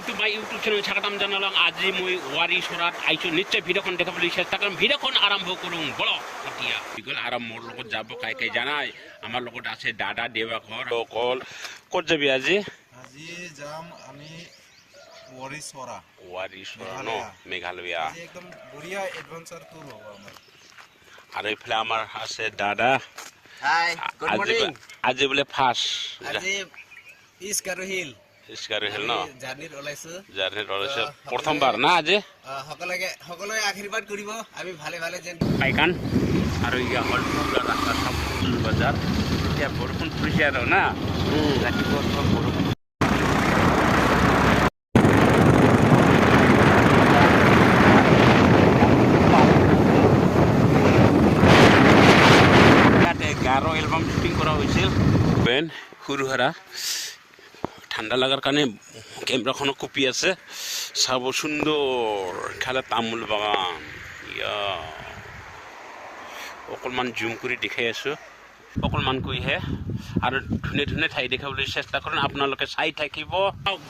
To my YouTube channel স্বাগতম জানালাম। আজি মই ওয়াৰি সৰাত আইছো, নিশ্চয় ভিডিওখন দেখাবলৈ চেষ্টা কৰিম। ভিডিওখন আৰম্ভ কৰোঁ বলক। এতিয়া আৰু মোৰ লগত যাব কাই কাই জানাই, আমাৰ লগত আছে দাদা দেৱাঘৰ অকল। ক'ত যাবি আজি? আজি যাম আমি ওয়াৰি সৰা ন মেঘালয়া। একদম বঢ়িয়া এডভেঞ্চাৰ টুৰ হ'ব আমাৰ। আৰু এইফালে আমাৰ আছে দাদা। হাই, গুড মৰ্নিং। আজি বোলে ফাৰ্ষ্ট আজি ইস্কাৰু হিল ন জাৰ্নিত ওলাইছো। প্ৰথমবাৰ না আজি? সকলোৱে আশীৰ্বাদ কৰিব আমি ভালে ভালে যেন পাইকান। আৰু ইয়া হ'ল পুৰা ৰাস্তা সব ফুল বজাৰ। এতিয়া বৰষুণ পৰিছে আৰু না ৰাতিপুৱা বৰষুণ। গাৰো এলবাম শ্বুটিং কৰা হৈছিল। বেন সৰু সুৰা ঠাণ্ডা লগাৰ কাৰণে কেমেৰাখনো কপি আছে। চাব সুন্দৰ খালে তামোল বাগান। অকণমান জুম কৰি দেখাই আছোঁ, অকণমানকৈহে। আৰু ধুনীয়া ধুনীয়া ঠাই দেখাবলৈ চেষ্টা কৰিম, আপোনালোকে চাই থাকিব।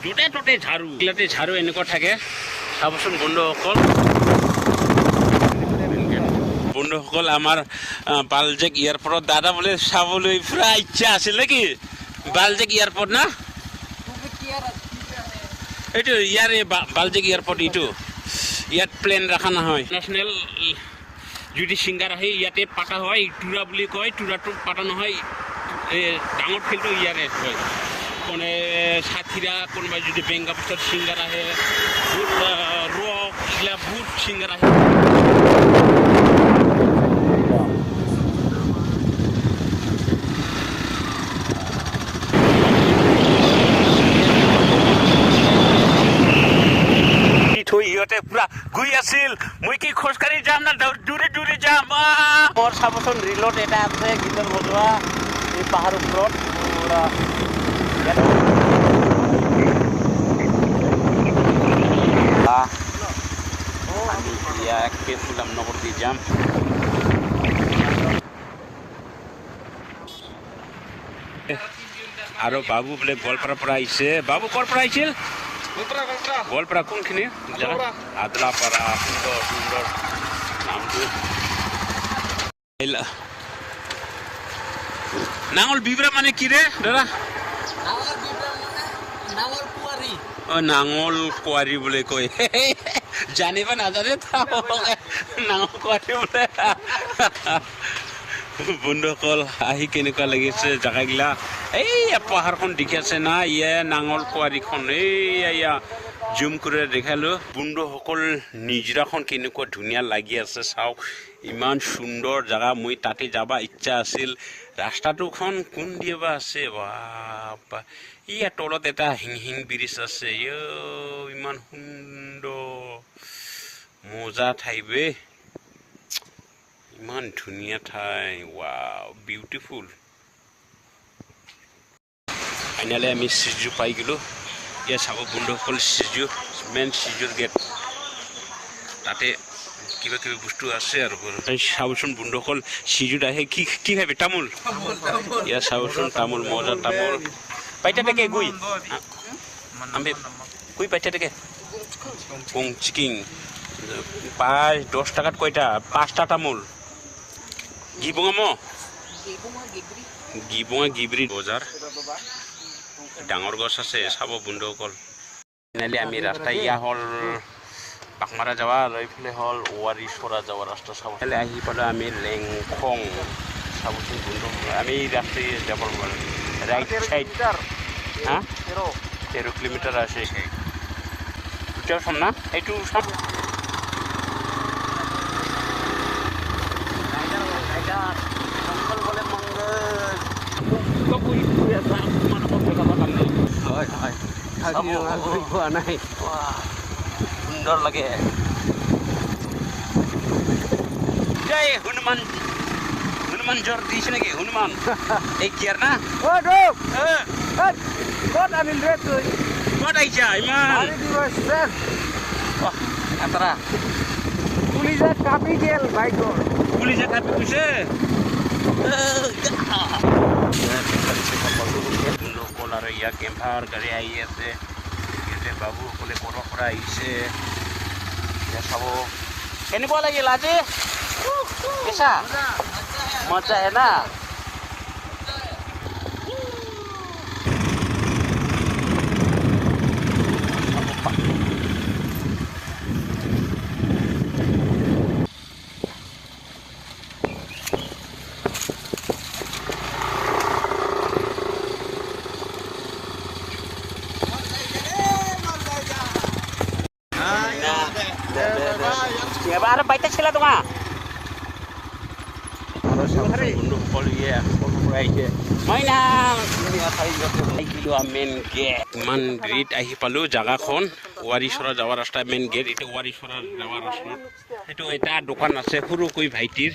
য'তে ত'তে ঝাৰু, ইয়াতে ঝাৰু এনেকুৱা থাকে। চাবচোন বন্ধুসকল, বন্ধুসকল আমাৰ বালজেক এয়াৰপৰ্টত দাদা বোলে চাবলৈ পুৰা ইচ্ছা আছিল নেকি? বালজেক এয়াৰপৰ্ট না এইটো? ইয়াৰে বালজেক এয়াৰপৰ্ট এইটো। ইয়াত প্লেন ৰখা নহয়। নেশ্যনেল যদি ছিংগাৰ আহে ইয়াতে পাতা হয়, টুৰা বুলি কয়। টুৰাটো পাতা নহয়, এই ডাঙৰ ফিল্ডটো ইয়াৰে হয়। মানে সাথীৰা কোনোবাই যদি বেংগা পিছত ছিংগাৰ আহে, বহুত ৰক এইগিলা বহুত ছিংগাৰ আহে। ইহঁতে পুৰা গৈ আছিল, মই কি খোজকাঢ়ি যাম না দূৰে দূৰে যাম? মোৰ চাবচোন ৰিলত এটা আছে গীতৰ বজোৱা, এই পাহাৰ ওপৰত পুৰা নগৰ দি যাম। আৰু বাবু বোলে গোৱালপাৰাৰ পৰা আহিছে। বাবু ক'ৰ পৰা আহিছিল? গোৱালপাৰা কোনখিনি জেগা? আদলাপাৰা। সুন্দৰ সুন্দৰ নামটো। নাঙল বিবৰা মানে কি ৰে দাদা? নাঙল কোৱাৰী বুলি কয়। জানিব নাজানে নাঙল কোৱাৰী বোলে। বন্ধুসকল আহি কেনেকুৱা লাগিছে জেগাগিলা। এই পাহাৰখন দেখি আছে না, ইয়ে নাঙল কোৱাৰীখন। এইয়া জুম কৰি দেখালো। বন্ধুসকল নিজৰাখন কেনেকুৱা ধুনীয়া লাগি আছে চাওক, ইমান সুন্দৰ জেগা। মই তাতে যাব ইচ্ছা আছিল। ৰাস্তাটোখন কোন দিয়ে বা আছে? বাবা, ইয়াৰ তলত এটা হিং ব্ৰিজ আছে। ইমান সুন্দৰ মজা ঠাই বে, ইমান ধুনীয়া ঠাই। Wow, beautiful. ফাইনেলি আমি সিজু পাই গ'লোঁ। ইয়াত চাব বন্ধুসকল, সিজু মেইন সিজুৰ গেট। তাতে কিবা কিবি বস্তু আছে আৰু চাবচোন বন্ধুসকল, সিজুত আহে কি কি খাবি? তামোল। ইয়াত চাবচোন তামোল, মজা তামোল। পাইতা থাকে গৈ আমি গৈ পাইতা থাকে কং চিকিং 5-10 টাকাত কয়টা? 5টা তামোল। গিবঙা গিবৰি বজাৰ। ডাঙৰ গছ আছে চাব বন্ধুসকল। ফাইনেলি আমি ৰাস্তা ইয়া হ'ল বাকমাৰা যাৱা, আৰু এইফালে হ'ল ওৱাৰী চৰা যাৱা ৰাস্তা। চাব আহি পালোঁ আমি লেংখং। চাবচোন বন্ধুসকল, আমি ৰাস্তাই যাব ৰাইট চাইড। হা 13 কিলোমিটাৰ আছে। দুটাও চাম না, এইটো চাম। সুন্দৰ লাগে। হনুমান হনুমান জ্বৰ দিছে নেকি? হনুমান এই কিয়াৰ না ক'ত আনিল ৰে তুই? ক'ত আহিছা ইমান? এতৰা পুলিচে কাপি গেল বাইকৰ। পুলিচে কাপি গৈছে। বন্ধুসকল আৰু ইয়াৰ কেম্পাৰ গাড়ী আহি আছে। এইফালে বাবুসকলে ক'ৰবাৰ পৰা আহিছে এতিয়া চাব কেনেকুৱা লাগিল আজি কেঁচা মজা হে না Ada baita sila to nga. Main gate ইমান গ্ৰেট আহি পালো জাগাখন ৱাৰিছৰা যাৱাৰ ৰাস্তা মেইন গেট এইটো ৱাৰিছৰা যাৱাৰ ৰাস্তা সেইটো এটা দোকান আছে সৰুকৈ ভাইটিৰ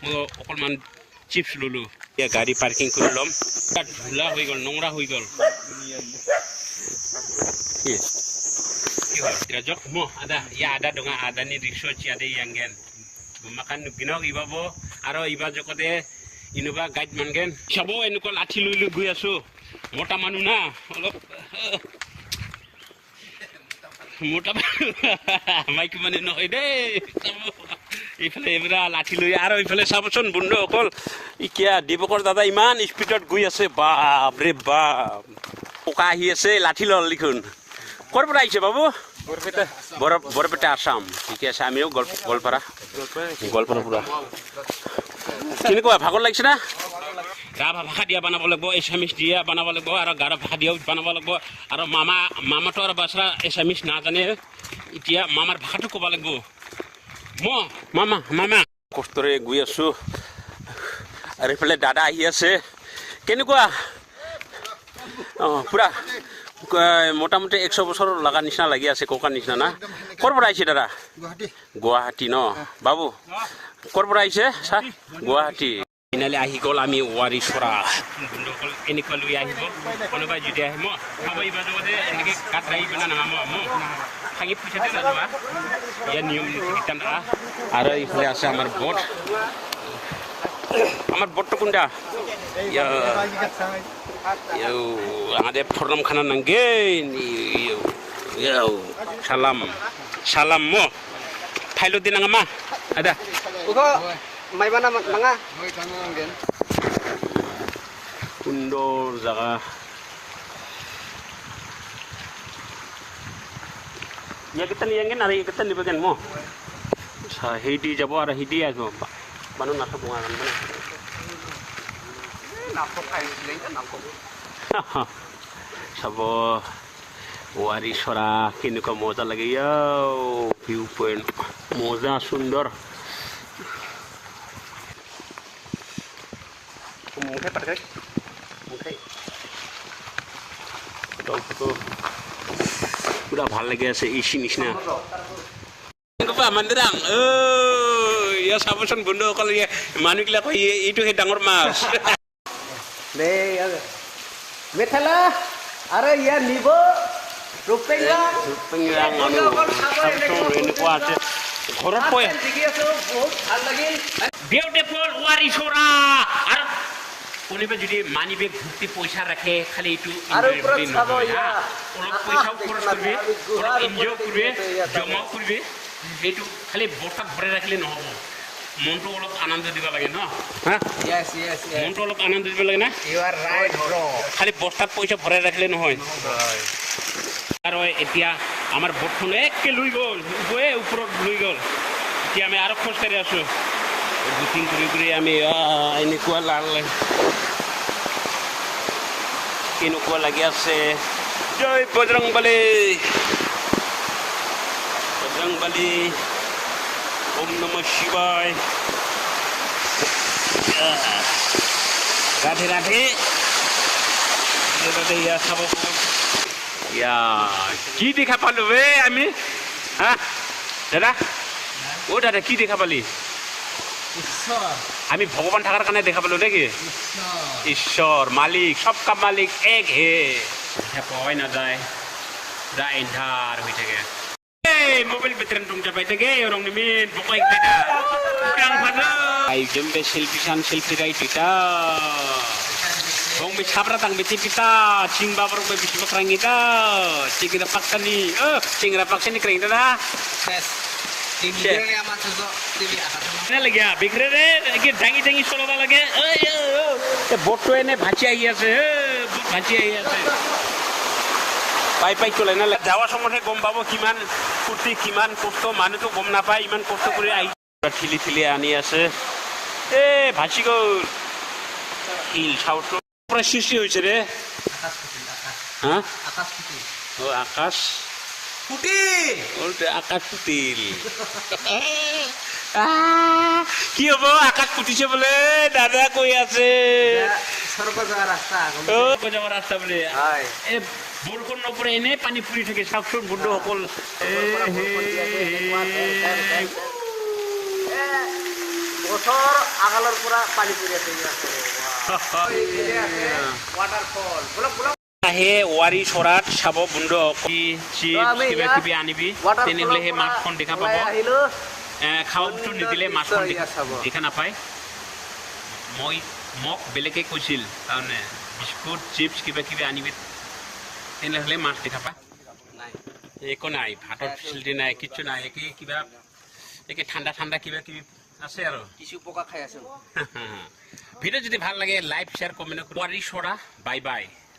মই অকণমান চিপছ ললো এতিয়া গাড়ী পাৰ্কিং কৰি ল'ম তাত ধূলা হৈ গ'ল নোংৰা হৈ গ'ল Jok mo ada ya ada dong ada nih research ada yang gen makan ginok ibabo aro iba jokode inuba guide mangen sabo enuko lathi lulu gui asu mota manu na olop mota maik mane no de ifale ebra lathi lui aro ifale saboson bundo okol ikia dibokor dada iman speedot gui ase bap re bap poka ahi ase lathi lol likhun Kor pura aise babu? Borpeta Assam. ঠিক আছে আমিও গোলপাড়া পুরা কেনেকুৱা ভাগৰ লাগিছে না গাড়া ভাষা দিয়া বানাব লাগিব এছামিছ দিয়া বানাব লাগিব আৰু গাড়া ভাষা দিয়াও বানাব লাগিব আৰু মামাটো আৰু বাছৰা এছামিছ নাজানে এতিয়া মামাৰ ভাষাটো ক'ব লাগিব মামা কষ্টৰে গৈ আছো আৰু এইফালে দাদা আহি আছে কেনেকুৱা পুৰা মোটামুটি 100 বছৰ লগা নিচিনা লাগি আছে কোকা নিচিনা না ক'ৰ পৰা আহিছে দাদা গুৱাহাটী ন বাবু ক'ৰ পৰা আহিছে ছাৰ গুৱাহাটী ফাইনেলি আহি গ'ল আমি ৱাৰিছৰা এনেকুৱা লৈ আহিব কোনোবাই যদি আহে মই খাব এই বাজতে এনেকৈ কাট লাগিব না নাম মই থাকি পইচাতে যাবা ইয়াৰ নিয়ম নীতি আৰু এইফালে আছে আমাৰ বটটো কোনটা ada program kanan nanggen salam mo pilot din nga ma ada uko may ba na mga undor jaga ya kita niyangin ari kita nibagan mo sa hidi jabo ara hidi aso banu nasa bungaran bana চাব ৱাৰিছৰা কেনেকুৱা মজা লাগে view point মজা সুন্দৰ পুৰা ভাল লাগি আছে এচি নিচিনা মন্দিৰাং ইয়াৰ চাবচোন বন্ধুসকল মানুহবিলাক এইটোহে ডাঙৰ মাছ Methala, are ya nibo, rupengang, এনেকুৱা আছে ঘৰত পই বিউটিফুল ৱাৰিছৰা আৰু কোনোবা যদি মানি বেগ ভৰ্তি পইচা ৰাখে খালি এইটো অলপ পইচাও খৰচ কৰিবি অলপ এনজয় কৰিবি জমা কৰিবি এইটো খালি বস্তাত ভৰাই ৰাখিলে নহ'ব মনটো অলপ আনন্দ দিব লাগে ন মনটো অলপ আনন্দ দিব লাগে না খালি বস্তাত পইচা ভৰাই ৰাখিলে নহয় আৰু এতিয়া আমাৰ বটখন একে লৈ গ'ল ওপৰত লৈ গ'ল এতিয়া আমি আৰু খোজকাঢ়ি আছোঁ বুকিং কৰি আমি এনেকুৱা কেনেকুৱা লাগি আছে জয় বজৰংবলী ওম নমঃ শিৱায় ৰাধে ৰাধে ইয়া চাব ইয়া কি দেখা পালো আমি হা দাদা দাদা কি দেখা পালি আমি ভগৱান থকাৰ কাৰণে দেখা পালো নেকি ঈশ্বৰ মালিক সব কা মালিক এক হে পোৱাই নাযায় পুৰা এন্ধাৰ হৈ থাকে mobil veteran dong capai tege orang nimin pokoknya kita udang pada ay jembe selfie rai kita bong sabra tang beti pita cing babar be bisi bakrang ita cingra paksani cingra paksani kering ita dah শেষ TV আমার তো TV আকাশে না লাগিয়া বিক্রে রে কি ডাঙি ডাঙি চলবা লাগে এ বটটো এনে ভাচি আহি আছে ভাচি আহি আছে পাই পাই চলে না যাওয়ার সময়হে গম পাব কিমান ফুৰ্তি কিমান কষ্ট মানুহটো গম নাপায় ইমান কষ্ট কৰি আহি ঠিলি ঠিলি আনি আছে এ ভাচি গ'ল হিল চাউটো পুৰা সৃষ্টি হৈছে ৰে আকাশ ফুটি আকাশ হা আকাশ ফুটি ও আকাশ ফুটি ওলটে আকাশ ফুটিল কি হব আকাশ ফুটিছে বোলে দাদা কৈ আছে সর্ব যাওয়ার রাস্তা ও কৈ যাবৰ ৰাস্তা বোলে হয় এ বৰষুণ নপৰে এনে পানী ফুৰি থাকে চাওকচোন বন্ধুসকল বছৰ আগালৰ পৰা পানী পৰি আছে ৱাটাৰফল বলক বলক আহে ৱাৰী চৰাত চাব বন্ধুসকল চিপছ কিবা কিবি আনিবি তেনেহ'লে সেই মাছখন দেখা পাব আহিলো খাওঁ বস্তু নিদিলে মাছখন দেখা নাপায় মোক বেলেগে কৈছিল তাৰমানে বিস্কুট চিপছ কিবা কিবি আনিবি তেনেহ'লে মাছ দেখা পায় নাই একো নাই ভাতৰ ফেচিলিটি নাই কিচ্ছু নাই কিবা একে ঠাণ্ডা ঠাণ্ডা কিবা কিবি আছে আৰু কিছু পোকা খাই আছো ভিডিঅ' যদি ভাল লাগে লাইক শ্বেয়াৰ কমেণ্ট ৱাৰী চৰা বাই বাই